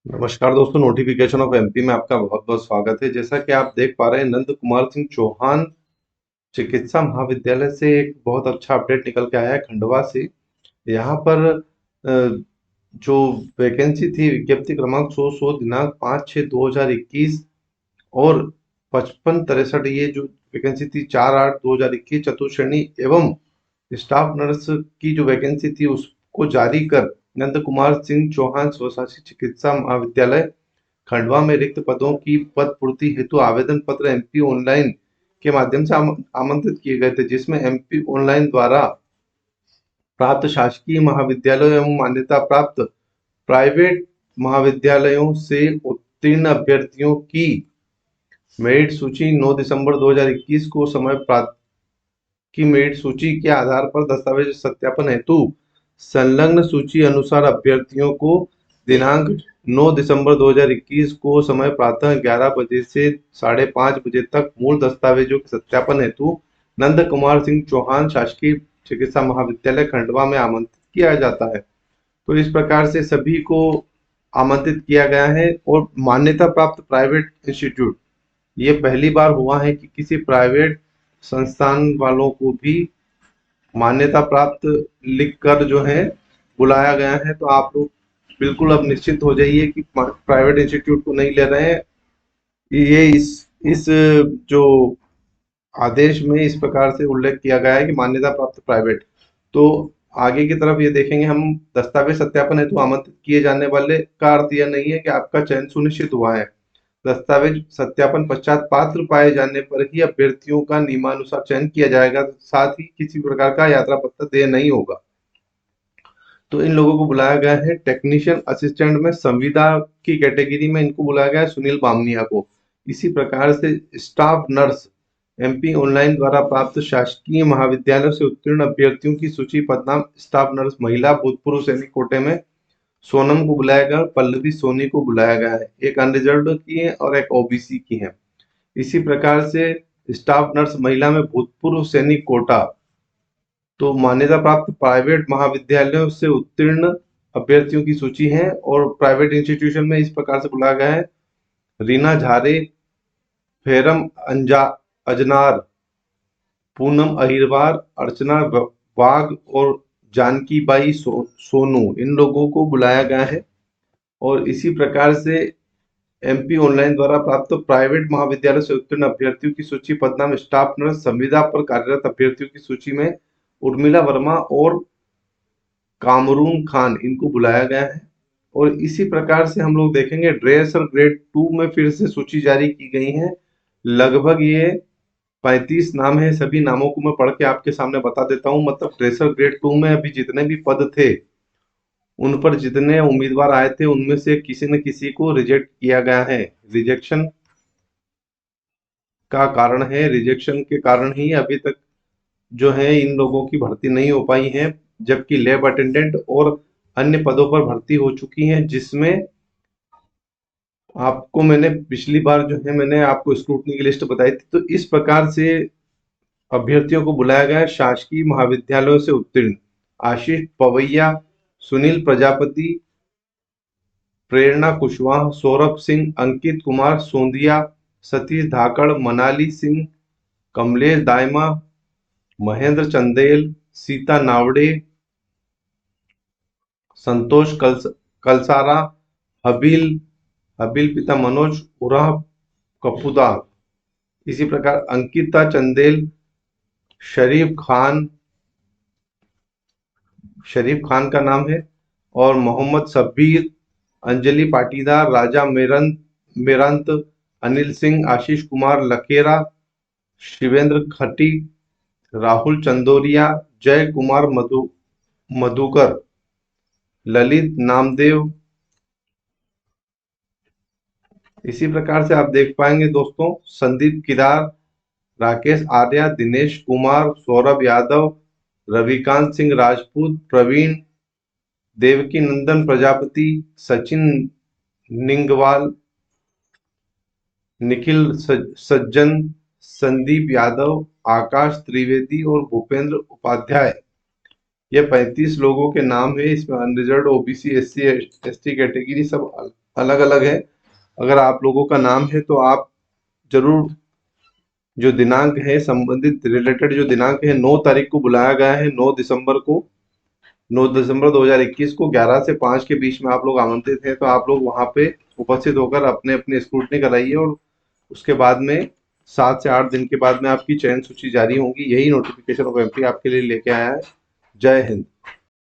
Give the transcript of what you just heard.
नमस्कार दोस्तों, notification of MP में आपका बहुत बहुत स्वागत है। जैसा कि आप देख पा रहे हैं, नंद कुमार सिंह चौहान चिकित्सा महाविद्यालय से एक बहुत अच्छा अपडेट निकल के आया है खंडवा से। यहाँ पर जो वैकेंसी थी, विज्ञप्ति क्रमांक 100 दिनांक 5/6/2021 और 5563, ये जो वैकेंसी थी 4/8/2021 चतुर्श्रेणी एवं स्टाफ नर्स की जो वैकेंसी थी उसको जारी कर नंद कुमार सिंह चौहान स्वशासी चिकित्सा महाविद्यालय खंडवा में रिक्त पदों की पद पूर्ति हेतु आवेदन पत्र एमपी ऑनलाइन के माध्यम से आमंत्रित किए गए थे, जिसमें एमपी ऑनलाइन द्वारा प्राप्त शासकीय महाविद्यालयों एवं मान्यता प्राप्त प्राइवेट महाविद्यालयों से उत्तीर्ण अभ्यर्थियों की मेरिट सूची 9 दिसंबर 2021 को की मेरिट सूची के आधार पर दस्तावेज सत्यापन हेतु संलग्न सूची अनुसार अभ्यर्थियों को दिनांक 9 दिसंबर 2021 को समय प्रातः 11 बजे से 5:30 बजे तक मूल दस्तावेजों के सत्यापन हेतु नंद कुमार सिंह चौहान शासकीय चिकित्सा महाविद्यालय खंडवा में आमंत्रित किया जाता है। तो इस प्रकार से सभी को आमंत्रित किया गया है। और मान्यता प्राप्त प्राइवेट इंस्टीट्यूट, ये पहली बार हुआ है कि किसी प्राइवेट संस्थान वालों को भी मान्यता प्राप्त लिखकर जो है बुलाया गया है। तो आप लोग बिल्कुल अब निश्चित हो जाइए कि प्राइवेट इंस्टीट्यूट को नहीं ले रहे हैं। ये इस जो आदेश में इस प्रकार से उल्लेख किया गया है कि मान्यता प्राप्त प्राइवेट। तो आगे की तरफ ये देखेंगे हम, दस्तावेज सत्यापन हेतु आमंत्रित किए जाने वाले का अर्थ यह नहीं है कि आपका चयन सुनिश्चित हुआ है। दस्तावेज सत्यापन पश्चात पात्र पाए जाने पर ही अभ्यर्थियों का नियमानुसार चयन किया जाएगा। साथ ही किसी प्रकार का यात्रा पत्र देय नहीं होगा। तो इन लोगों को बुलाया गया है। टेक्नीशियन असिस्टेंट में संविदा की कैटेगरी में इनको बुलाया गया है, सुनील बामनिया को। इसी प्रकार से स्टाफ नर्स एमपी ऑनलाइन द्वारा प्राप्त शासकीय महाविद्यालय से उत्तीर्ण अभ्यर्थियों की सूची पदनाम स्टाफ नर्स महिला भूतपूर्व सैनिक कोटे में सोनम को बुलाया गया, पल्लवी सोनी को बुलाया गया है। एक अनरिजर्व्ड की है और एक ओबीसी की है। इसी प्रकार से स्टाफ नर्स महिला में भूतपूर्व सैनिक कोटा, तो मान्यता प्राप्त प्राइवेट महाविद्यालयों से उत्तीर्ण अभ्यर्थियों की सूची है। और प्राइवेट इंस्टीट्यूशन में इस प्रकार से बुलाया गया है: रीना झारे, फेरम अजनार, पूनम अहिरवार, अर्चना वाघ और जानकी बाई सोनू, इन लोगों को बुलाया गया है। और इसी प्रकार से एमपी ऑनलाइन द्वारा प्राप्त प्राइवेट महाविद्यालय से उत्तीर्ण अभ्यर्थियों की सूची पदनाम स्टाफ नर्स संविदा पर कार्यरत अभ्यर्थियों की सूची में उर्मिला वर्मा और कामरून खान, इनको बुलाया गया है। और इसी प्रकार से हम लोग देखेंगे ड्रेसर ग्रेड 2 में फिर से सूची जारी की गई है। लगभग ये 35 नाम है। सभी नामों को मैं पढ़ के आपके सामने बता देता हूँ। मतलब ड्रेसर ग्रेड 2 में अभी जितने भी पद थे, उन पर जितने उम्मीदवार आए थे, उनमें से किसी न किसी को रिजेक्ट किया गया है। रिजेक्शन का कारण है, रिजेक्शन के कारण ही अभी तक जो है इन लोगों की भर्ती नहीं हो पाई है। जबकि लैब अटेंडेंट और अन्य पदों पर भर्ती हो चुकी हैं, जिसमें आपको मैंने पिछली बार जो है मैंने आपको स्क्रूटनी की लिस्ट बताई थी। तो इस प्रकार से अभ्यर्थियों को बुलाया गया है। शासकीय महाविद्यालयों से उत्तीर्ण आशीष पवैया, सुनील प्रजापति, प्रेरणा कुशवाहा, सौरभ सिंह, अंकित कुमार सोंदिया, सतीश धाकड़, मनाली सिंह, कमलेश दायमा, महेंद्र चंदेल, सीता नावड़े, संतोष कलसारा, हबील हबील पिता मनोज उराव कपूदा। इसी प्रकार अंकिता चंदेल, शरीफ खान, शरीफ खान का नाम है, और मोहम्मद शब्बीर, अंजलि पाटीदार, राजा मेरंत, अनिल सिंह, आशीष कुमार लकेरा, शिवेंद्र खटी, राहुल चंदोरिया, जय कुमार मधुकर, ललित नामदेव। इसी प्रकार से आप देख पाएंगे दोस्तों, संदीप किदार, राकेश आर्या, दिनेश कुमार, सौरभ यादव, रविकांत सिंह राजपूत, प्रवीण, देवकी नंदन प्रजापति, सचिन निंगवाल, निखिल सज्जन, संदीप यादव, आकाश त्रिवेदी और भूपेंद्र उपाध्याय, ये 35 लोगों के नाम है। इसमें unreserved, OBC, SC, ST category सब अलग अलग है। अगर आप लोगों का नाम है तो आप जरूर, जो दिनांक है संबंधित रिलेटेड जो दिनांक है, 9 तारीख को बुलाया गया है, 9 दिसंबर को, 9 दिसंबर 2021 को 11 से 5 के बीच में आप लोग आमंत्रित हैं। तो आप लोग वहां पे उपस्थित होकर अपने अपने स्क्रूटनी कराइए, और उसके बाद में 7 से 8 दिन के बाद में आपकी चयन सूची जारी होगी। यही नोटिफिकेशन ऑफ एमपी आपके लिए लेके आया है। जय हिंद।